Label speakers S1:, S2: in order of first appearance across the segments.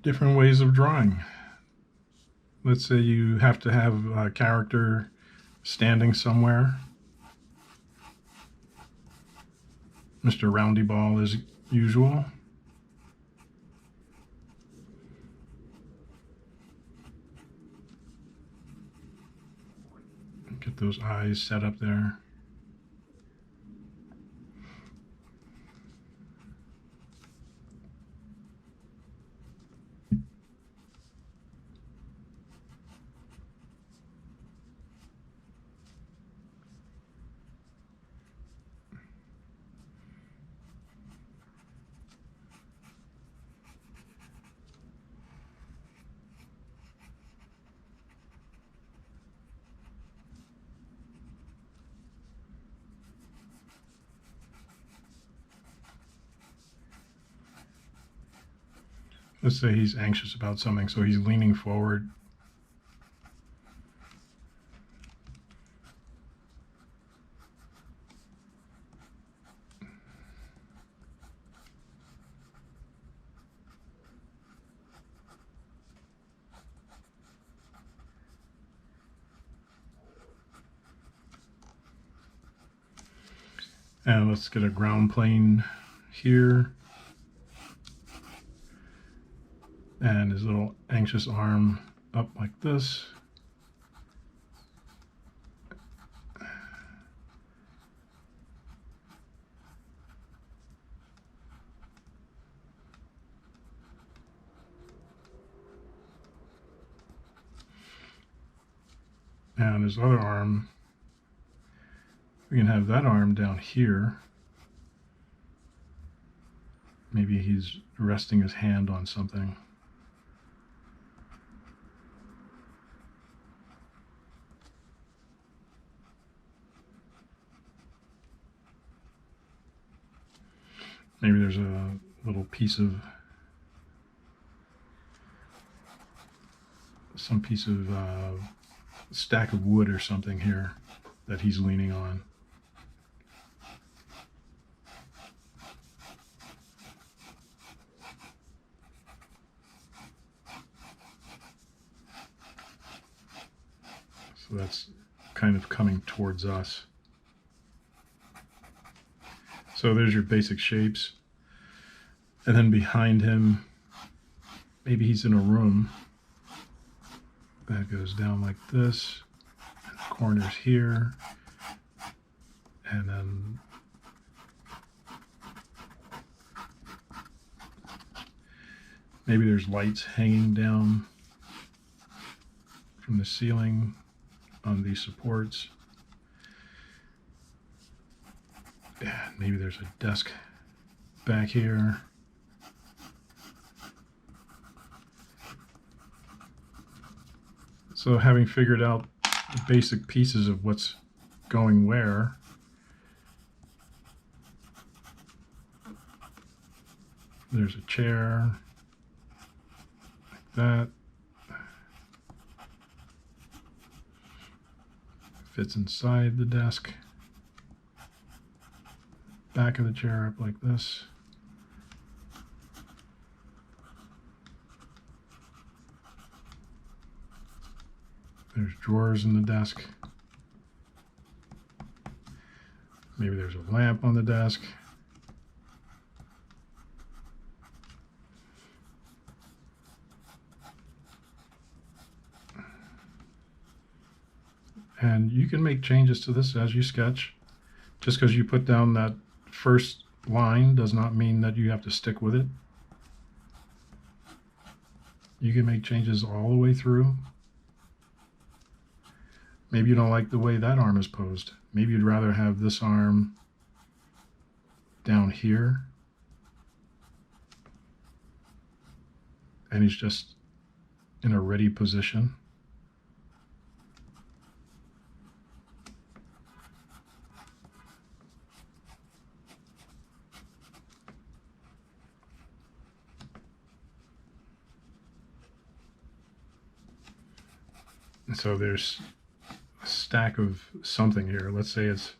S1: different ways of drawing. Let's say you have to have a character standing somewhere. Mr. Roundyball as usual. Get those eyes set up there. Let's say he's anxious about something, so he's leaning forward. And let's get a ground plane here. And his little anxious arm up like this. And his other arm, we can have that arm down here. Maybe he's resting his hand on something. Maybe there's a little piece of stack of wood or something here that he's leaning on. So that's kind of coming towards us. So there's your basic shapes. And then behind him, maybe he's in a room. That goes down like this. And the corners here. And then maybe there's lights hanging down from the ceiling on these supports. Yeah, maybe there's a desk back here. So having figured out the basic pieces of what's going where, there's a chair like that. Fits inside the desk. Back of the chair up like this. There's drawers in the desk. Maybe there's a lamp on the desk. And you can make changes to this as you sketch. Just because you put down that first line does not mean that you have to stick with it. You can make changes all the way through. Maybe you don't like the way that arm is posed. Maybe you'd rather have this arm down here. And he's just in a ready position. And so there's a stack of something here. Let's say it's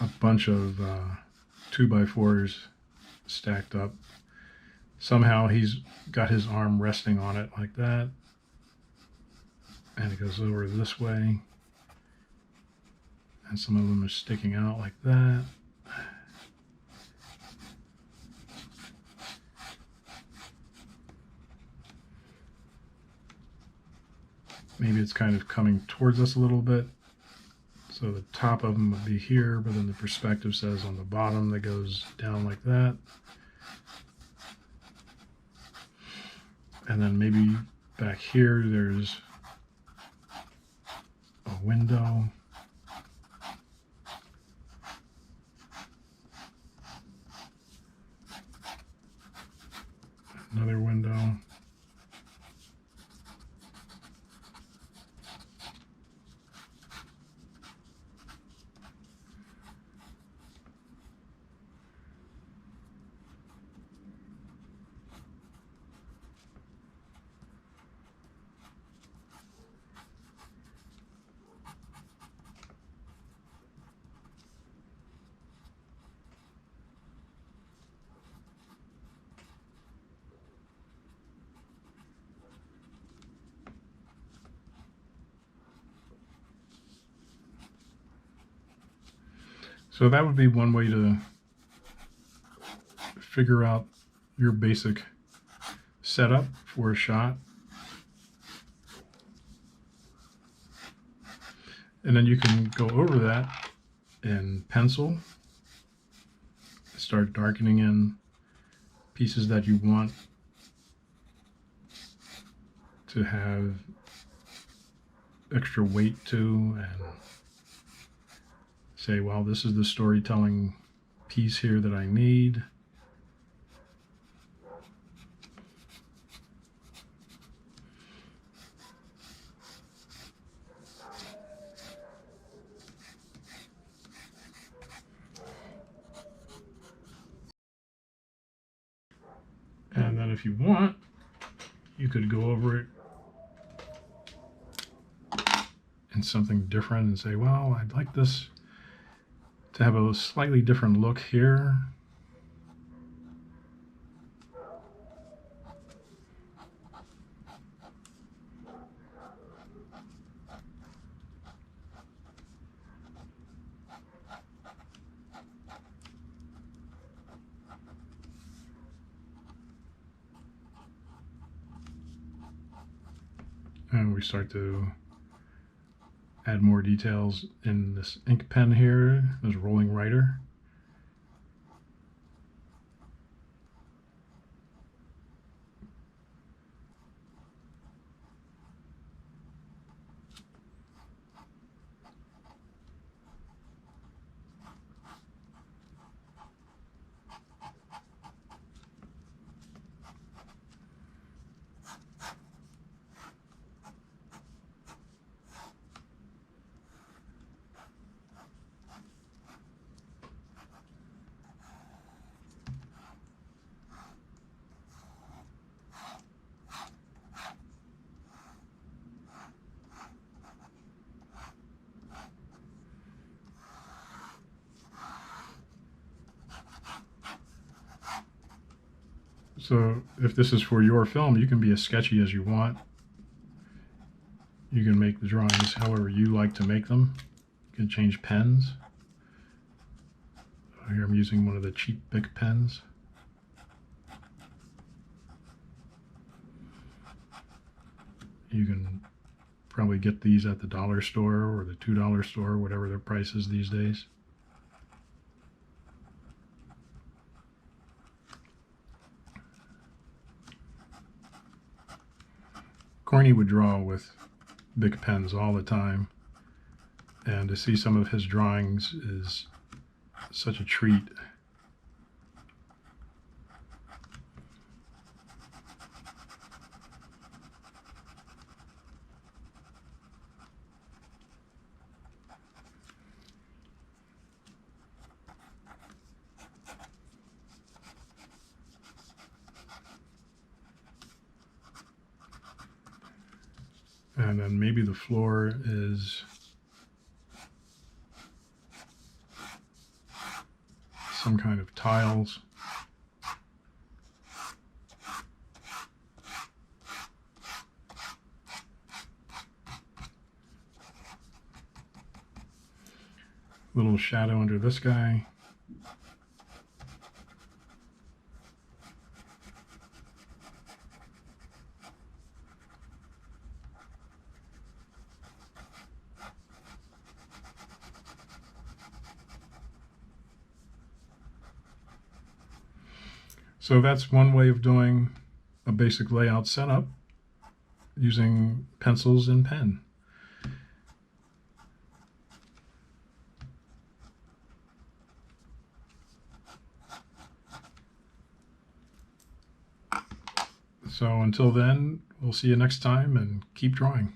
S1: a bunch of 2x4s stacked up. Somehow he's got his arm resting on it like that. And it goes over this way. And some of them are sticking out like that. Maybe it's kind of coming towards us a little bit. So the top of them would be here, but then the perspective says on the bottom that goes down like that. And then maybe back here there's a window. Another window. So that would be one way to figure out your basic setup for a shot. And then you can go over that in pencil, start darkening in pieces that you want to have extra weight to, and say, well, this is the storytelling piece here that I need. And then if you want, you could go over it in something different and say, well, I'd like this to have a slightly different look here. And we start to add more details in this ink pen here, this rolling writer. So if this is for your film, you can be as sketchy as you want. You can make the drawings however you like to make them. You can change pens. Here I'm using one of the cheap Bic pens. You can probably get these at the dollar store or the $2 store, whatever their price is these days. Corny would draw with Bic pens all the time, and to see some of his drawings is such a treat. And then maybe the floor is some kind of tiles. Little shadow under this guy. So that's one way of doing a basic layout setup using pencils and pen. So until then, we'll see you next time and keep drawing.